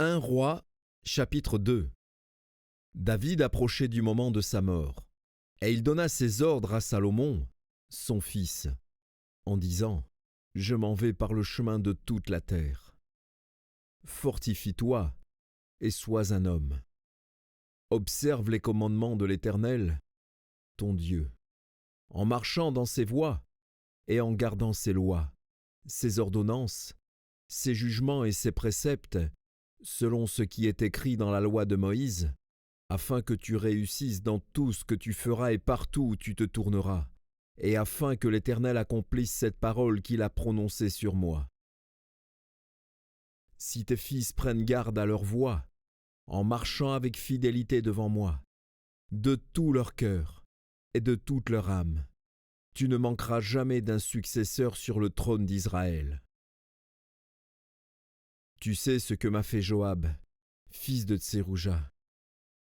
1 Roi, chapitre 2. David approchait du moment de sa mort, et il donna ses ordres à Salomon, son fils, en disant : « Je m'en vais par le chemin de toute la terre. Fortifie-toi et sois un homme. Observe les commandements de l'Éternel, ton Dieu, en marchant dans ses voies et en gardant ses lois, ses ordonnances, ses jugements et ses préceptes, selon ce qui est écrit dans la loi de Moïse, afin que tu réussisses dans tout ce que tu feras et partout où tu te tourneras, et afin que l'Éternel accomplisse cette parole qu'il a prononcée sur moi. Si tes fils prennent garde à leur voie, en marchant avec fidélité devant moi, de tout leur cœur et de toute leur âme, tu ne manqueras jamais d'un successeur sur le trône d'Israël. Tu sais ce que m'a fait Joab, fils de Tserouja,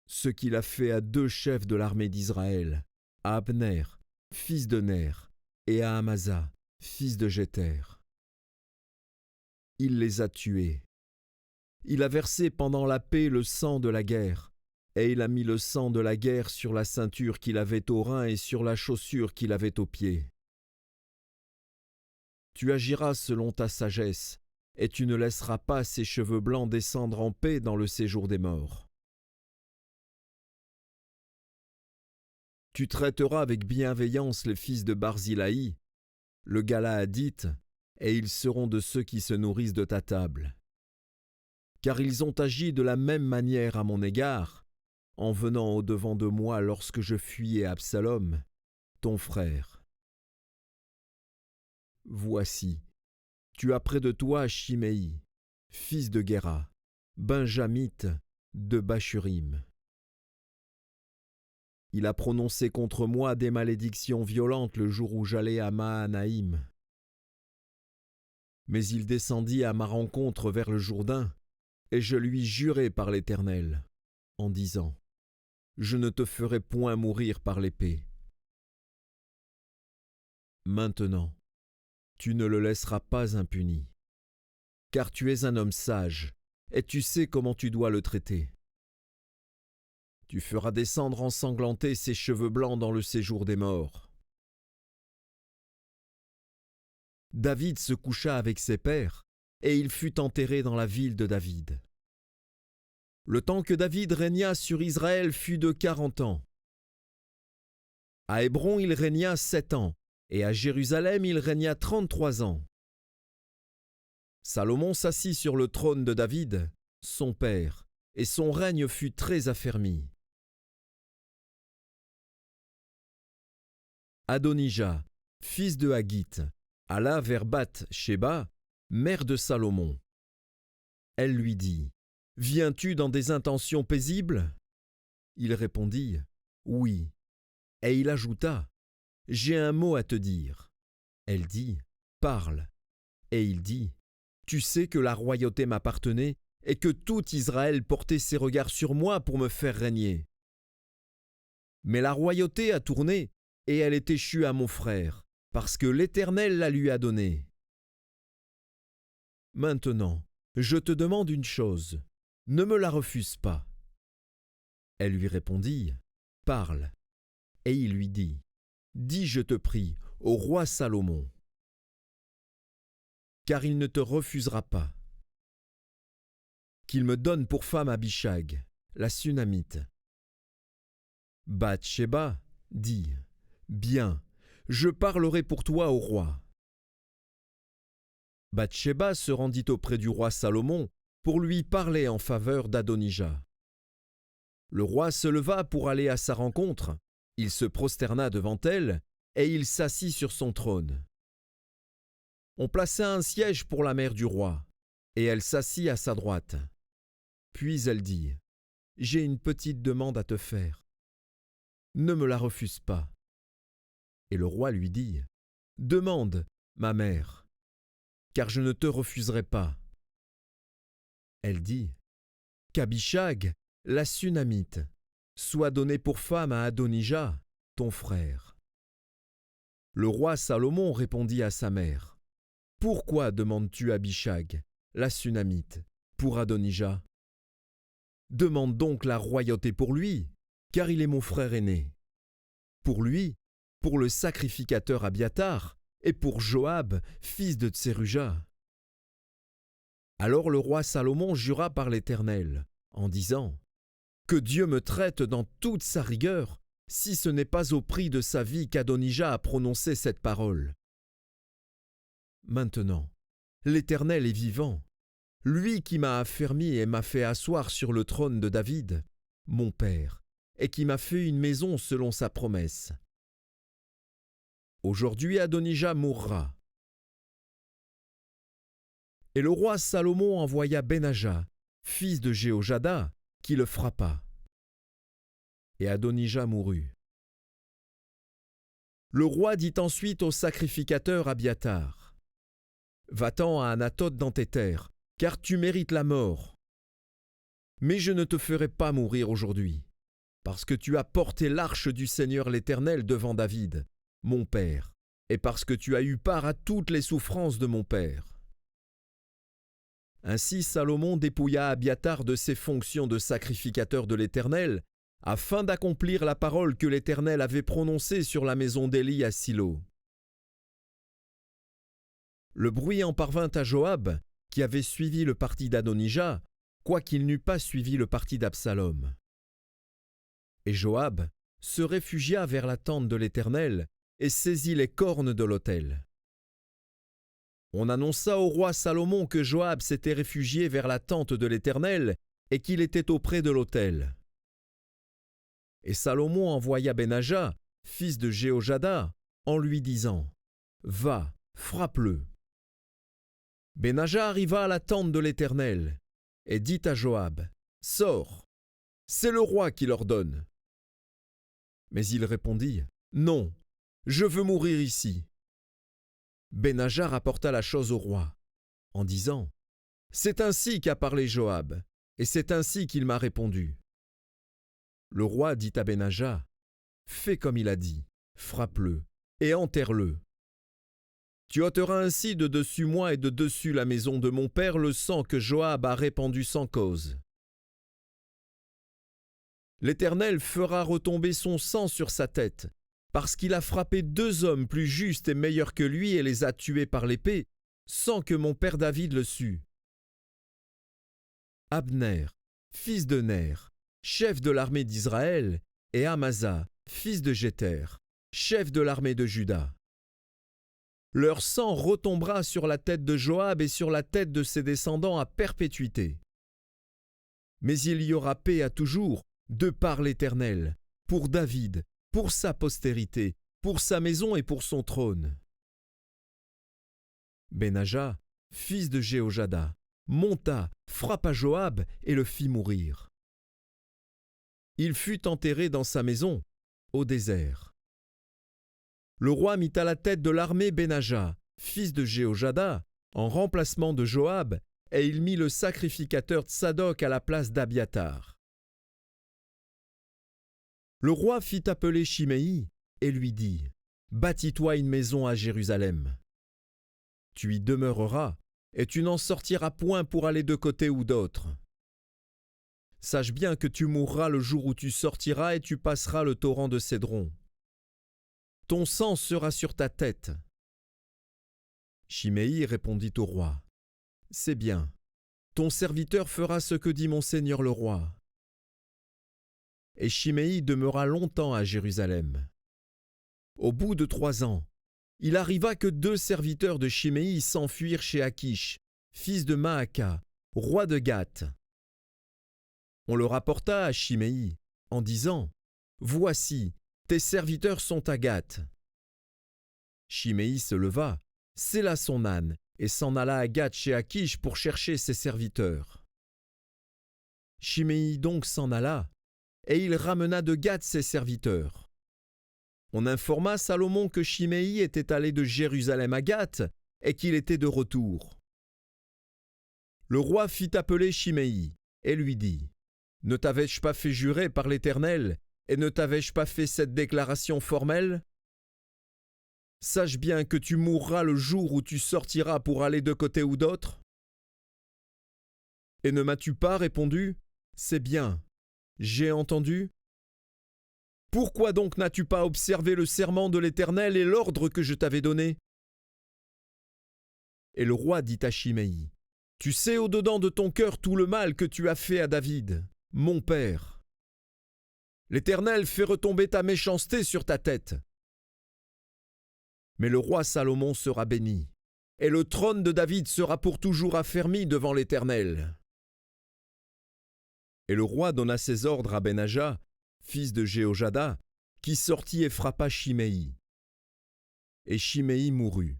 ce qu'il a fait à 2 chefs de l'armée d'Israël, à Abner, fils de Ner, et à Amasa, fils de Jéter. Il les a tués. Il a versé pendant la paix le sang de la guerre, et il a mis le sang de la guerre sur la ceinture qu'il avait au rein et sur la chaussure qu'il avait au pied. Tu agiras selon ta sagesse, et tu ne laisseras pas ses cheveux blancs descendre en paix dans le séjour des morts. Tu traiteras avec bienveillance les fils de Barzilaï, le Galaadite, et ils seront de ceux qui se nourrissent de ta table. Car ils ont agi de la même manière à mon égard, en venant au-devant de moi lorsque je fuyais Absalom, ton frère. Voici, tu as près de toi Shimei, fils de Guéra, benjamite de Bachurim. Il a prononcé contre moi des malédictions violentes le jour où j'allais à Mahanaïm. Mais il descendit à ma rencontre vers le Jourdain, et je lui jurai par l'Éternel, en disant : Je ne te ferai point mourir par l'épée. Maintenant, tu ne le laisseras pas impuni, car tu es un homme sage, et tu sais comment tu dois le traiter. Tu feras descendre ensanglantés ses cheveux blancs dans le séjour des morts. David se coucha avec ses pères, et il fut enterré dans la ville de David. Le temps que David régna sur Israël fut de 40 ans. À Hébron il régna 7 ans, et à Jérusalem il régna 33 ans. Salomon s'assit sur le trône de David, son père, et son règne fut très affermi. Adonija, fils de Haggith, alla vers Bath-Shéba, mère de Salomon. Elle lui dit : Viens-tu dans des intentions paisibles ? Il répondit : Oui. Et il ajouta : J'ai un mot à te dire. Elle dit : Parle. Et il dit : Tu sais que la royauté m'appartenait et que tout Israël portait ses regards sur moi pour me faire régner. Mais la royauté a tourné et elle est échue à mon frère, parce que l'Éternel la lui a donnée. Maintenant, je te demande une chose, ne me la refuse pas. Elle lui répondit : Parle. Et il lui dit : Dis, je te prie, au roi Salomon, car il ne te refusera pas, qu'il me donne pour femme Abishag, la Sunamite. Bath-Shéba dit : Bien, je parlerai pour toi au roi. Bath-Shéba se rendit auprès du roi Salomon pour lui parler en faveur d'Adonija. Le roi se leva pour aller à sa rencontre, il se prosterna devant elle, et il s'assit sur son trône. On plaça un siège pour la mère du roi, et elle s'assit à sa droite. Puis elle dit : J'ai une petite demande à te faire. Ne me la refuse pas. Et le roi lui dit : Demande, ma mère, car je ne te refuserai pas. Elle dit : Qu'Abishag, la Sunamite, soit donnée pour femme à Adonija, ton frère. Le roi Salomon répondit à sa mère : Pourquoi demandes-tu Abishag, la Sunamite, pour Adonija ? demande donc la royauté pour lui, car il est mon frère aîné. Pour lui, pour le sacrificateur Abiatar, et pour Joab, fils de Tseruja. » Alors le roi Salomon jura par l'Éternel, en disant : « Que Dieu me traite dans toute sa rigueur, si ce n'est pas au prix de sa vie qu'Adonija a prononcé cette parole. Maintenant, l'Éternel est vivant, lui qui m'a affermi et m'a fait asseoir sur le trône de David, mon père, et qui m'a fait une maison selon sa promesse. Aujourd'hui Adonija mourra. » Et le roi Salomon envoya Benaja, fils de Jéhojada, qui le frappa. Et Adonija mourut. Le roi dit ensuite au sacrificateur Abiatar : « Va-t'en à Anathoth dans tes terres, car tu mérites la mort. Mais je ne te ferai pas mourir aujourd'hui, parce que tu as porté l'arche du Seigneur l'Éternel devant David, mon père, et parce que tu as eu part à toutes les souffrances de mon père. » Ainsi Salomon dépouilla Abiatar de ses fonctions de sacrificateur de l'Éternel, afin d'accomplir la parole que l'Éternel avait prononcée sur la maison d'Élie à Silo. Le bruit en parvint à Joab, qui avait suivi le parti d'Adonija, quoiqu'il n'eût pas suivi le parti d'Absalom. Et Joab se réfugia vers la tente de l'Éternel et saisit les cornes de l'autel. On annonça au roi Salomon que Joab s'était réfugié vers la tente de l'Éternel et qu'il était auprès de l'autel. Et Salomon envoya Benaja, fils de Jéhojada, en lui disant : « Va, frappe-le. » Benaja arriva à la tente de l'Éternel et dit à Joab : « Sors, c'est le roi qui l'ordonne. » Mais il répondit : « Non, je veux mourir ici. » Benaja rapporta la chose au roi, en disant : « C'est ainsi qu'a parlé Joab, et c'est ainsi qu'il m'a répondu. » Le roi dit à Benaja : « Fais comme il a dit, frappe-le, et enterre-le. Tu ôteras ainsi de dessus moi et de dessus la maison de mon père le sang que Joab a répandu sans cause. L'Éternel fera retomber son sang sur sa tête, parce qu'il a frappé 2 hommes plus justes et meilleurs que lui et les a tués par l'épée, sans que mon père David le sût. Abner, fils de Ner, chef de l'armée d'Israël, et Amasa, fils de Jéter, chef de l'armée de Juda. Leur sang retombera sur la tête de Joab et sur la tête de ses descendants à perpétuité. Mais il y aura paix à toujours, de par l'Éternel, pour David, pour sa postérité, pour sa maison et pour son trône. » Benaja, fils de Jéhojada, monta, frappa Joab et le fit mourir. Il fut enterré dans sa maison, au désert. Le roi mit à la tête de l'armée Benaja, fils de Jéhojada, en remplacement de Joab, et il mit le sacrificateur Tsadok à la place d'Abiatar. Le roi fit appeler Shimei et lui dit : « Bâtis-toi une maison à Jérusalem. Tu y demeureras, et tu n'en sortiras point pour aller de côté ou d'autre. Sache bien que tu mourras le jour où tu sortiras et tu passeras le torrent de Cédron. Ton sang sera sur ta tête. » Shimei répondit au roi : « C'est bien, ton serviteur fera ce que dit mon seigneur le roi. » Et Shimei demeura longtemps à Jérusalem. Au bout de 3 ans, il arriva que 2 serviteurs de Shimei s'enfuirent chez Akish, fils de Maaka, roi de Gath. On le rapporta à Shimei, en disant : « Voici, tes serviteurs sont à Gath. » Shimei se leva, sella son âne, et s'en alla à Gath chez Akish pour chercher ses serviteurs. Shimei donc s'en alla, et il ramena de Gath ses serviteurs. On informa Salomon que Shimei était allé de Jérusalem à Gath et qu'il était de retour. Le roi fit appeler Shimei et lui dit : « Ne t'avais-je pas fait jurer par l'Éternel et ne t'avais-je pas fait cette déclaration formelle ? Sache bien que tu mourras le jour où tu sortiras pour aller de côté ou d'autre. Et ne m'as-tu pas répondu : C'est bien. J'ai entendu. Pourquoi donc n'as-tu pas observé le serment de l'Éternel et l'ordre que je t'avais donné? Et le roi dit à Shimei, Tu sais au-dedans de ton cœur tout le mal que tu as fait à David, mon père. L'Éternel fait retomber ta méchanceté sur ta tête. Mais le roi Salomon sera béni, et le trône de David sera pour toujours affermi devant l'Éternel. Et le roi donna ses ordres à Benaja, fils de Jéhojada, qui sortit et frappa Shimei. Et Shimei mourut.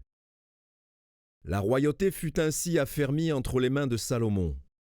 La royauté fut ainsi affermie entre les mains de Salomon.